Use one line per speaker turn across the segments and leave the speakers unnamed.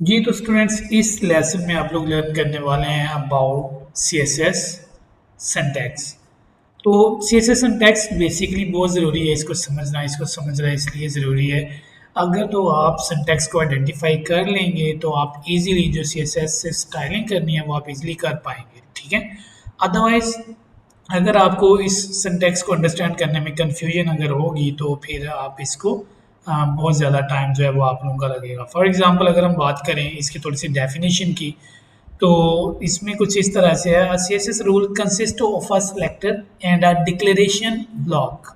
जी तो स्टूडेंट्स इस लेसन में आप लोग लर्न करने वाले हैं अबाउट सीएसएस सिंटैक्स। तो सीएसएस सिंटैक्स बेसिकली बहुत ज़रूरी है, इसको समझना, इसको समझना इसलिए ज़रूरी है। अगर तो आप सिंटैक्स को आइडेंटिफाई कर लेंगे तो आप इजीली जो सीएसएस से स्टाइलिंग करनी है वो आप इजीली कर पाएंगे, ठीक है। अदरवाइज अगर आपको इस सिंटैक्स को अंडरस्टैंड करने में कंफ्यूजन अगर होगी तो फिर आप इसको बहुत ज़्यादा टाइम जो है वो आप लोगों का लगेगा। फॉर एग्जांपल अगर हम बात करें इसकी थोड़ी सी डेफिनेशन की, तो इसमें कुछ इस तरह से है, C S S rule consist of a selector and a declaration block.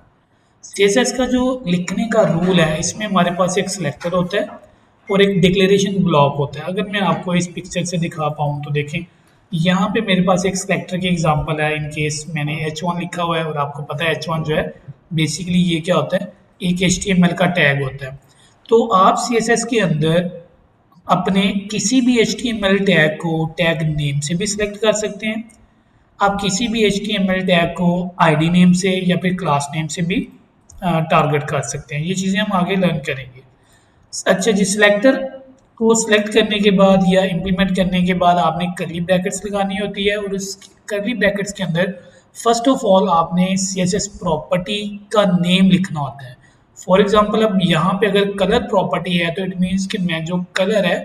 C S S का जो लिखने का रूल है इसमें हमारे पास एक सिलेक्टर होता है और एक डिक्लेरेशन ब्लॉक होता है। अगर मैं आपको इस पिक्चर से दिखा पाऊँ तो देखें, यहाँ पे मेरे पास एक सिलेक्टर की एग्जांपल है। इन केस मैंने H1 लिखा हुआ है और आपको पता है H1 जो है बेसिकली ये क्या होता है, एक HTML का टैग होता है। तो आप CSS के अंदर अपने किसी भी HTML टैग को टैग नेम से भी सिलेक्ट कर सकते हैं। आप किसी भी HTML टैग को आईडी नेम से या फिर क्लास नेम से भी टारगेट कर सकते हैं। ये चीज़ें हम आगे लर्न करेंगे। अच्छा जी, सिलेक्टर को सिलेक्ट करने के बाद या इम्प्लीमेंट करने के बाद आपने कर्ली ब्रैकेट्स लगानी होती है और उस कर्ली ब्रैकेट्स के अंदर फर्स्ट ऑफ ऑल आपने सीएसएस प्रॉपर्टी का नेम लिखना होता है। फॉर एग्जांपल अब यहाँ पे अगर कलर प्रॉपर्टी है तो इट मीन्स कि मैं जो कलर है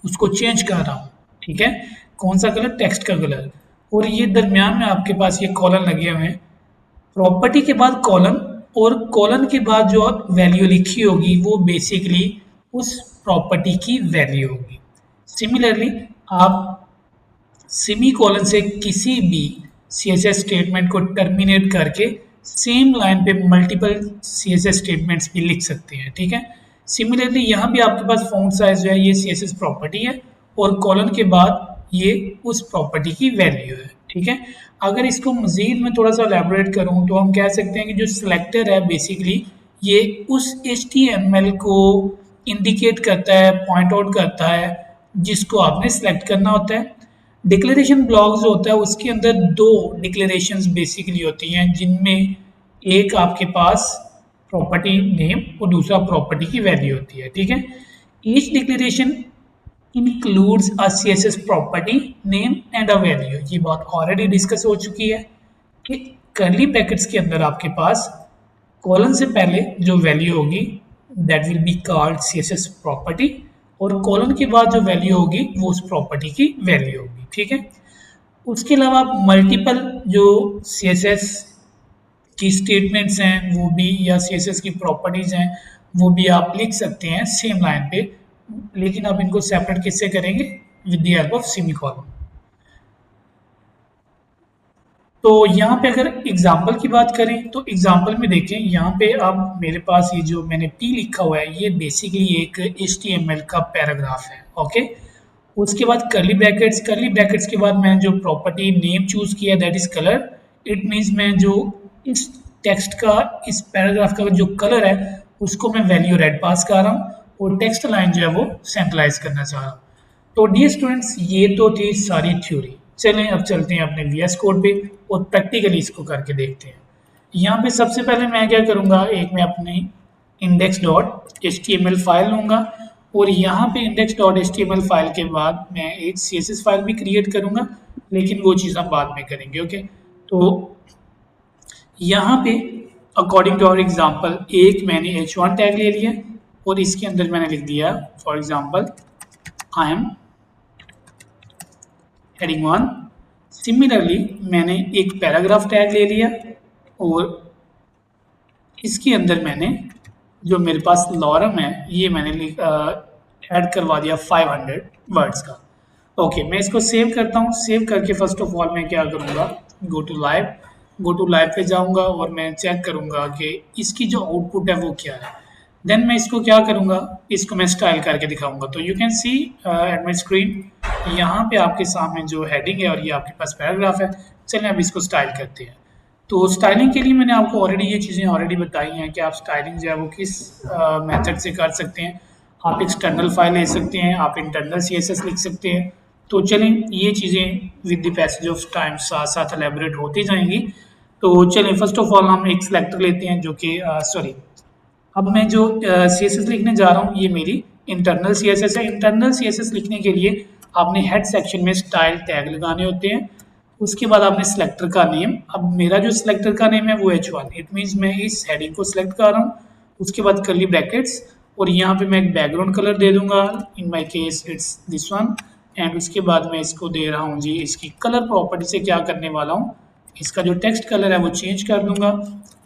उसको चेंज कर रहा हूँ, ठीक है। कौन सा कलर? टेक्स्ट का कलर। और ये दरमियान में आपके पास ये कॉलन लगे हुए हैं, प्रॉपर्टी के बाद कॉलन, और कॉलन के बाद जो वैल्यू लिखी होगी वो बेसिकली उस प्रॉपर्टी की वैल्यू होगी। सिमिलरली आप सेमी कॉलन से किसी भी सीएसएस स्टेटमेंट को टर्मिनेट करके सेम लाइन पे मल्टीपल सीएसएस स्टेटमेंट्स भी लिख सकते हैं, ठीक है। सिमिलरली यहाँ भी आपके पास फॉन्ट साइज जो है ये सीएसएस प्रॉपर्टी है और कॉलन के बाद ये उस प्रॉपर्टी की वैल्यू है, ठीक है। अगर इसको मजीद मैं थोड़ा सा एलैबोरेट करूँ तो हम कह सकते हैं कि जो सिलेक्टर है बेसिकली ये उस HTML को इंडिकेट करता है, पॉइंट आउट करता है जिसको आपने सेलेक्ट करना होता है। डिक्लेरेशन ब्लॉक जो होता है उसके अंदर दो डिक्लेरेशंस बेसिकली होती हैं, जिनमें एक आपके पास प्रॉपर्टी नेम और दूसरा प्रॉपर्टी की वैल्यू होती है, ठीक है। Each declaration includes a CSS property name and a value. ये बात ऑलरेडी डिस्कस हो चुकी है कि कर्ली ब्रैकेट्स के अंदर आपके पास कॉलन से पहले जो वैल्यू होगी that will be called CSS property और कॉलन के बाद जो वैल्यू होगी वो उस प्रॉपर्टी की वैल्यू होगी, ठीक है। उसके अलावा आप मल्टीपल जो सीएसएस की स्टेटमेंट्स हैं वो भी या सीएसएस की प्रॉपर्टीज हैं वो भी आप लिख सकते हैं सेम लाइन पे, लेकिन आप इनको सेपरेट किससे करेंगे? With the help of semicolon. तो यहाँ पे अगर एग्जाम्पल की बात करें तो एग्जाम्पल में देखें, यहाँ पे अब मेरे पास ये जो मैंने पी लिखा हुआ है ये बेसिकली एक HTML का पैराग्राफ है, ओके। उसके बाद कर्ली ब्रैकेट्स के बाद मैंने जो प्रॉपर्टी नेम चूज किया that is colour. It means मैं जो इस टेक्स्ट का, इस पैराग्राफ का जो कलर है उसको मैं वैल्यू रेड पास कर रहा हूँ और टेक्स्ट लाइन जो है वो सेंट्रलाइज करना चाह रहा हूँ। तो डियर स्टूडेंट्स ये तो थी सारी थ्योरी। चलें अब चलते हैं अपने VS कोड पे और प्रैक्टिकली इसको करके देखते हैं। यहाँ पे सबसे पहले मैं क्या करूँगा, एक मैं अपनी index.html फाइल लूँगा और यहाँ पे index.html फाइल के बाद मैं एक CSS फाइल भी क्रिएट करूँगा, लेकिन वो चीज़ हम बाद में करेंगे, ओके। तो यहाँ पे अकॉर्डिंग टू आवर एग्जाम्पल एक मैंने H1 टैग ले लिया और इसके अंदर मैंने लिख दिया for example I am heading 1। Similarly मैंने एक पैराग्राफ टैग ले लिया और इसके अंदर मैंने जो मेरे पास लॉरम है ये मैंने ऐड करवा दिया 500 वर्ड्स का। ओके, मैं इसको सेव करता हूँ। सेव करके फर्स्ट ऑफ ऑल मैं क्या करूँगा, गो टू लाइव पे जाऊँगा और मैं चेक करूँगा कि इसकी जो आउटपुट है वो क्या है। देन मैं इसको क्या करूँगा, इसको मैं स्टाइल करके दिखाऊँगा। तो you can see at my screen, यहाँ पे आपके सामने जो हेडिंग है और ये आपके पास पैराग्राफ है। चलें अब इसको स्टाइल करते हैं। तो स्टाइलिंग के लिए मैंने आपको ऑलरेडी ये चीज़ें ऑलरेडी बताई हैं कि आप स्टाइलिंग जो है वो किस मेथड से कर सकते हैं। आप एक्सटर्नल फाइल ले सकते हैं, आप इंटरनल CSS लिख सकते हैं। तो चलें ये चीज़ें with the passage of time साथ साथ एलेबोरेट होती जाएंगी। तो चलें फर्स्ट ऑफ ऑल हम एक सेलेक्टर लेते हैं जो कि सॉरी, अब मैं जो CSS लिखने जा रहा हूँ ये मेरी इंटरनल CSS है। इंटरनल CSS लिखने के लिए आपने हेड सेक्शन में स्टाइल टैग लगाने होते हैं। उसके बाद आपने सिलेक्टर का नेम, अब मेरा जो सिलेक्टर का नेम है वो H1, इट मीन्स मैं इस हेडिंग को सिलेक्ट कर रहा हूँ। उसके बाद कर्ली ब्रैकेट्स और यहाँ पे मैं एक बैकग्राउंड कलर दे दूंगा, in my case it's this one. And उसके बाद मैं इसको दे रहा हूँ जी, इसकी कलर प्रॉपर्टी से क्या करने वाला हूँ, इसका जो टेक्स्ट कलर है वो चेंज कर दूंगा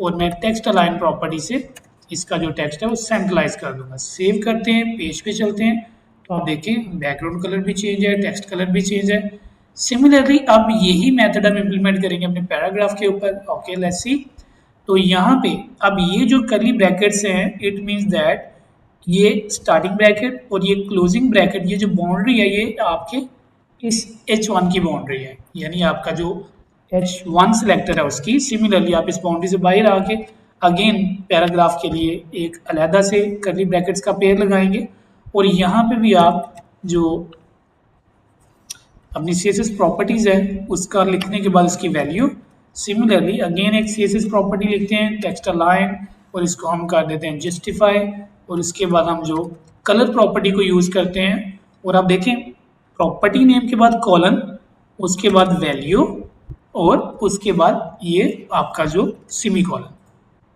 और मैं टेक्स्ट अलाइन प्रॉपर्टी से इसका जो टेक्स्ट है वो सेंट्रलाइज कर दूंगा। सेव करते हैं, पेज पे चलते हैं तो आप देखें बैकग्राउंड कलर भी चेंज है, टेक्स्ट कलर भी चेंज है। सिमिलरली अब यही मेथड हम इम्प्लीमेंट करेंगे अपने पैराग्राफ के ऊपर। Okay let's see. तो यहाँ पे अब ये जो कर्ली ब्रैकेट्स हैं इट मीन्स दैट ये स्टार्टिंग ब्रैकेट और ये क्लोजिंग ब्रैकेट, ये जो बाउंड्री है ये आपके इस H1 की बाउंड्री है, यानी आपका जो H1 सिलेक्टर है उसकी। सिमिलरली आप इस बाउंड्री से बाहर आके अगेन पैराग्राफ के लिए एक अलहदा से कर्ली ब्रैकेट्स का पेयर लगाएंगे और यहाँ पे भी आप जो अपनी CSS प्रॉपर्टीज है उसका लिखने के बाद उसकी वैल्यू, सिमिलरली अगेन एक CSS प्रॉपर्टी लिखते हैं टेक्स्ट अलाइन और इसको हम कर देते हैं जस्टिफाई और उसके बाद हम जो कलर प्रॉपर्टी को यूज़ करते हैं और आप देखें प्रॉपर्टी नेम के बाद कॉलन, उसके बाद वैल्यू और उसके बाद ये आपका जो सेमी कॉलन।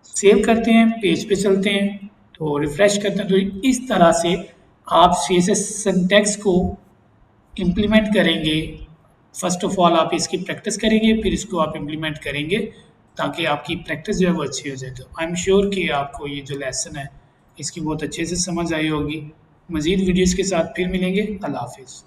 सेव करते हैं, पेज पे चलते हैं तो रिफ्रेश करते हैं। तो इस तरह से आप CSS सिंटैक्स को इम्प्लीमेंट करेंगे। फर्स्ट ऑफ ऑल आप इसकी प्रैक्टिस करेंगे, फिर इसको आप इम्प्लीमेंट करेंगे ताकि आपकी प्रैक्टिस जो है वो अच्छी हो जाए। तो आई एम श्योर कि आपको ये जो लेसन है इसकी बहुत अच्छे से समझ आई होगी। मज़ीद वीडियोज़ के साथ फिर मिलेंगे। अल्लाह हाफिज़।